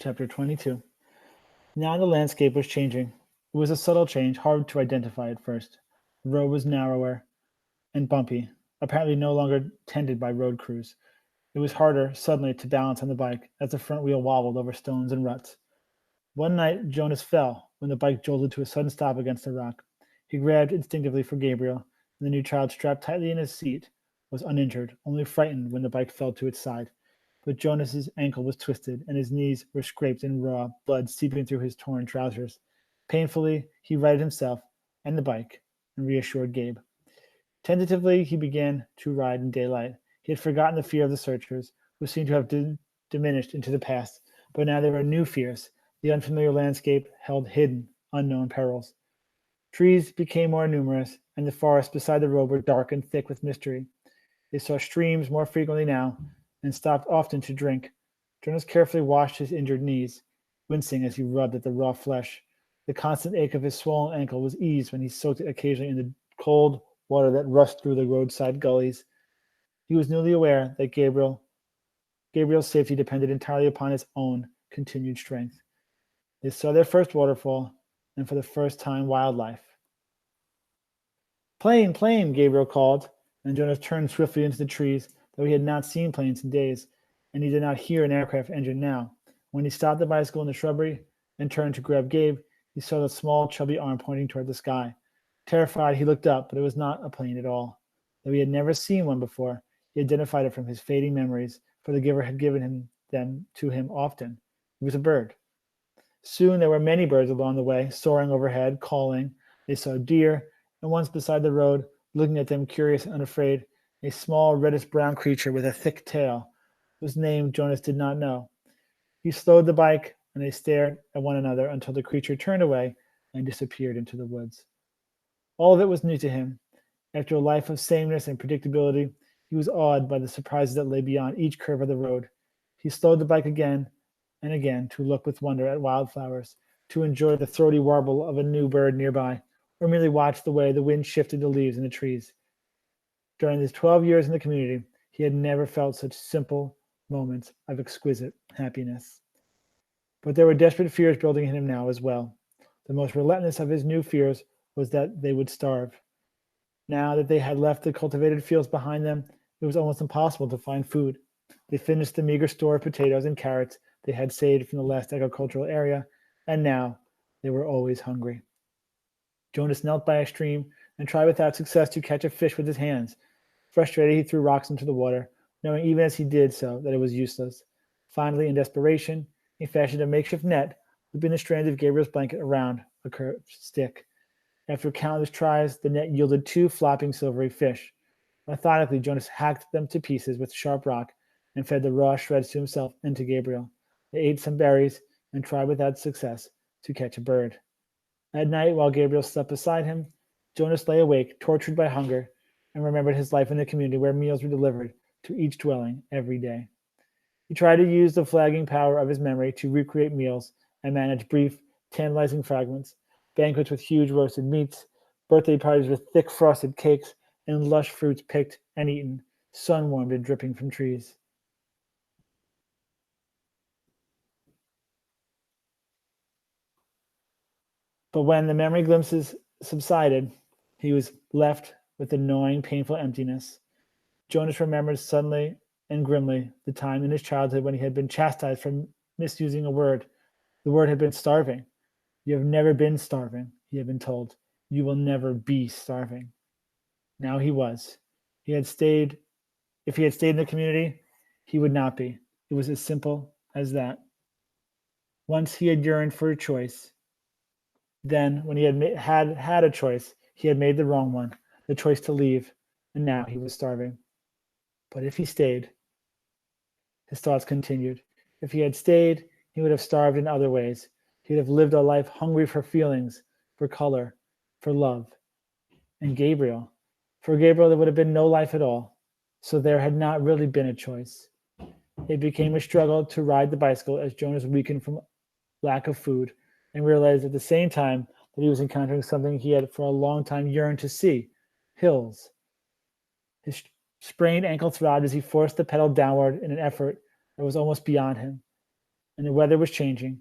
Chapter 22. Now the landscape was changing. It was a subtle change, hard to identify at first. The road was narrower and bumpy, apparently no longer tended by road crews. It was harder, suddenly, to balance on the bike as the front wheel wobbled over stones and ruts. One night, Jonas fell when the bike jolted to a sudden stop against a rock. He grabbed instinctively for Gabriel, and the new child, strapped tightly in his seat, was uninjured, only frightened when the bike fell to its side. But Jonas's ankle was twisted, and his knees were scraped and raw blood seeping through his torn trousers. Painfully, he righted himself and the bike and reassured Gabe. Tentatively, he began to ride in daylight. He had forgotten the fear of the searchers, who seemed to have diminished into the past, but now there were new fears. The unfamiliar landscape held hidden, unknown perils. Trees became more numerous, and the forests beside the road were dark and thick with mystery. They saw streams more frequently now, and stopped often to drink. Jonas carefully washed his injured knees, wincing as he rubbed at the raw flesh. The constant ache of his swollen ankle was eased when he soaked it occasionally in the cold water that rushed through the roadside gullies. He was newly aware that Gabriel's safety depended entirely upon his own continued strength. They saw their first waterfall, and for the first time, wildlife. Plane, plane, Gabriel called, and Jonas turned swiftly into the trees, though he had not seen planes in days, and he did not hear an aircraft engine now. When he stopped the bicycle in the shrubbery and turned to grab Gabe, he saw the small, chubby arm pointing toward the sky. Terrified, he looked up, but it was not a plane at all. Though he had never seen one before, he identified it from his fading memories, for the giver had given them to him often. It was a bird. Soon there were many birds along the way, soaring overhead, calling. They saw deer, and once beside the road, looking at them curious and unafraid, a small reddish-brown creature with a thick tail, whose name Jonas did not know. He slowed the bike, and they stared at one another until the creature turned away and disappeared into the woods. All of it was new to him. After a life of sameness and predictability, he was awed by the surprises that lay beyond each curve of the road. He slowed the bike again and again to look with wonder at wildflowers, to enjoy the throaty warble of a new bird nearby, or merely watch the way the wind shifted the leaves in the trees. During his 12 years in the community, he had never felt such simple moments of exquisite happiness. But there were desperate fears building in him now as well. The most relentless of his new fears was that they would starve. Now that they had left the cultivated fields behind them, it was almost impossible to find food. They finished the meager store of potatoes and carrots they had saved from the last agricultural area, and now they were always hungry. Jonas knelt by a stream and tried without success to catch a fish with his hands. Frustrated, he threw rocks into the water, knowing even as he did so that it was useless. Finally, in desperation, he fashioned a makeshift net, looping the strands of Gabriel's blanket around a curved stick. After countless tries, the net yielded 2 flopping silvery fish. Methodically, Jonas hacked them to pieces with sharp rock and fed the raw shreds to himself and to Gabriel. They ate some berries and tried without success to catch a bird. At night, while Gabriel slept beside him, Jonas lay awake, tortured by hunger, and remembered his life in the community where meals were delivered to each dwelling every day. He tried to use the flagging power of his memory to recreate meals and manage brief, tantalizing fragments, banquets with huge roasted meats, birthday parties with thick frosted cakes, and lush fruits picked and eaten, sun-warmed and dripping from trees. But when the memory glimpses subsided, he was left with a gnawing, painful emptiness. Jonas remembered suddenly and grimly the time in his childhood when he had been chastised for misusing a word. The word had been starving. You have never been starving, he had been told. You will never be starving. Now he was. He had stayed. If he had stayed in the community, he would not be. It was as simple as that. Once he had yearned for a choice. Then, when he had a choice, he had made the wrong one, the choice to leave, and now he was starving. But if he stayed, his thoughts continued. If he had stayed, he would have starved in other ways. He would have lived a life hungry for feelings, for color, for love. And for Gabriel, there would have been no life at all. So there had not really been a choice. It became a struggle to ride the bicycle as Jonas weakened from lack of food and realized at the same time that he was encountering something he had for a long time yearned to see: hills. His sprained ankle throbbed as he forced the pedal downward in an effort that was almost beyond him. and the weather was changing.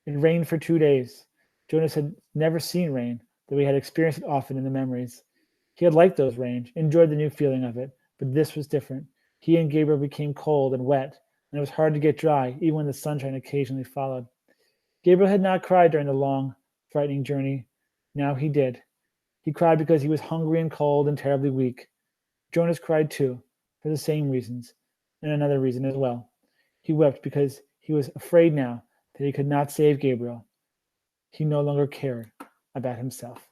It rained for 2 days. Jonas had never seen rain, though he had experienced it often in the memories. He had liked those rains, enjoyed the new feeling of it, but this was different. He and Gabriel became cold and wet, and it was hard to get dry, even when the sunshine occasionally followed. Gabriel had not cried during the long, frightening journey. Now he did. He cried because he was hungry and cold and terribly weak. Jonas cried too, for the same reasons, and another reason as well. He wept because he was afraid now that he could not save Gabriel. He no longer cared about himself.